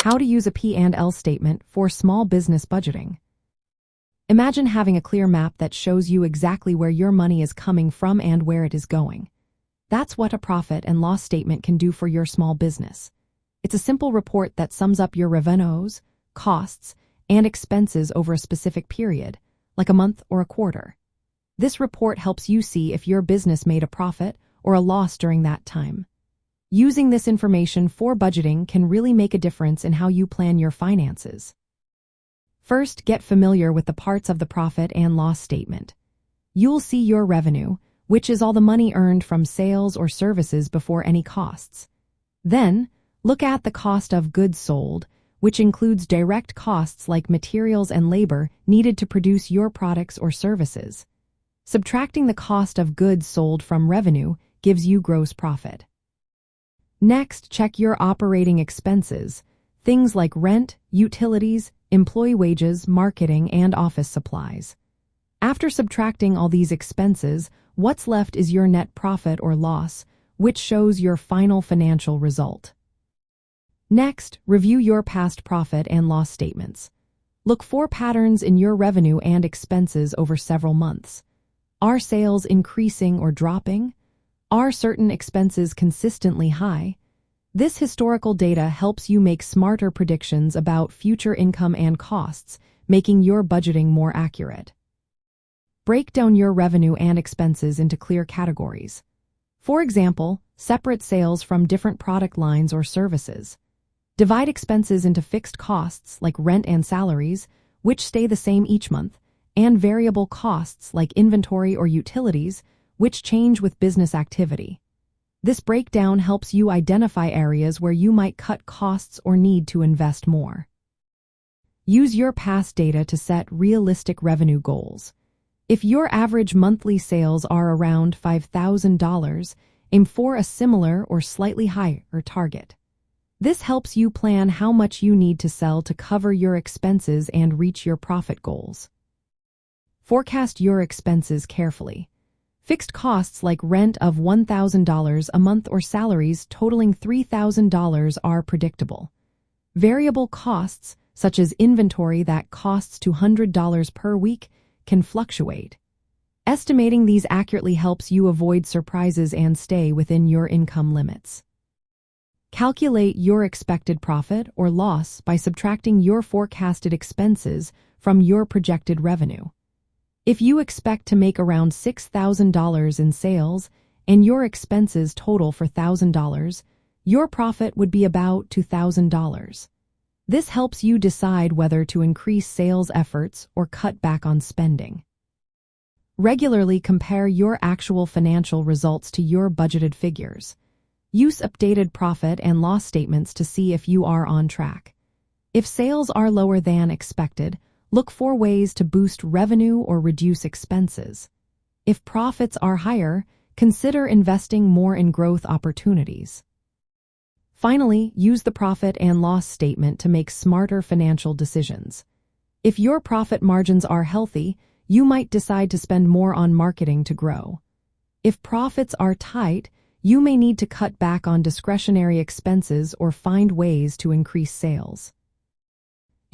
How to use a P&L statement for small business budgeting. Imagine having a clear map that shows you exactly where your money is coming from and where it is going. That's what a profit and loss statement can do for your small business. It's a simple report that sums up your revenues, costs, and expenses over a specific period, like a month or a quarter. This report helps you see if your business made a profit or a loss during that time. Using this information for budgeting can really make a difference in how you plan your finances. First, get familiar with the parts of the profit and loss statement. You'll see your revenue, which is all the money earned from sales or services before any costs. Then, look at the cost of goods sold, which includes direct costs like materials and labor needed to produce your products or services. Subtracting the cost of goods sold from revenue gives you gross profit. Next, check your operating expenses, things like rent, utilities, employee wages, marketing, and office supplies. After subtracting all these expenses, what's left is your net profit or loss, which shows your final financial result. Next, review your past profit and loss statements. Look for patterns in your revenue and expenses over several months. Are sales increasing or dropping? Are certain expenses consistently high? This historical data helps you make smarter predictions about future income and costs, making your budgeting more accurate. Break down your revenue and expenses into clear categories. For example, separate sales from different product lines or services. Divide expenses into fixed costs like rent and salaries, which stay the same each month, and variable costs like inventory or utilities, which change with business activity. This breakdown helps you identify areas where you might cut costs or need to invest more. Use your past data to set realistic revenue goals. If your average monthly sales are around $5,000, aim for a similar or slightly higher target. This helps you plan how much you need to sell to cover your expenses and reach your profit goals. Forecast your expenses carefully. Fixed costs like rent of $1,000 a month or salaries totaling $3,000 are predictable. Variable costs, such as inventory that costs $200 per week, can fluctuate. Estimating these accurately helps you avoid surprises and stay within your income limits. Calculate your expected profit or loss by subtracting your forecasted expenses from your projected revenue. If you expect to make around $6,000 in sales and your expenses total for $1,000, your profit would be about $2,000. This helps you decide whether to increase sales efforts or cut back on spending. Regularly compare your actual financial results to your budgeted figures. Use updated profit and loss statements to see if you are on track. If sales are lower than expected, look for ways to boost revenue or reduce expenses. If profits are higher, consider investing more in growth opportunities. Finally, use the profit and loss statement to make smarter financial decisions. If your profit margins are healthy, you might decide to spend more on marketing to grow. If profits are tight, you may need to cut back on discretionary expenses or find ways to increase sales.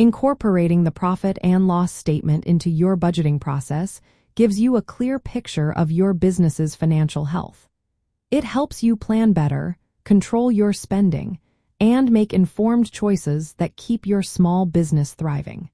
Incorporating the profit and loss statement into your budgeting process gives you a clear picture of your business's financial health. It helps you plan better, control your spending, and make informed choices that keep your small business thriving.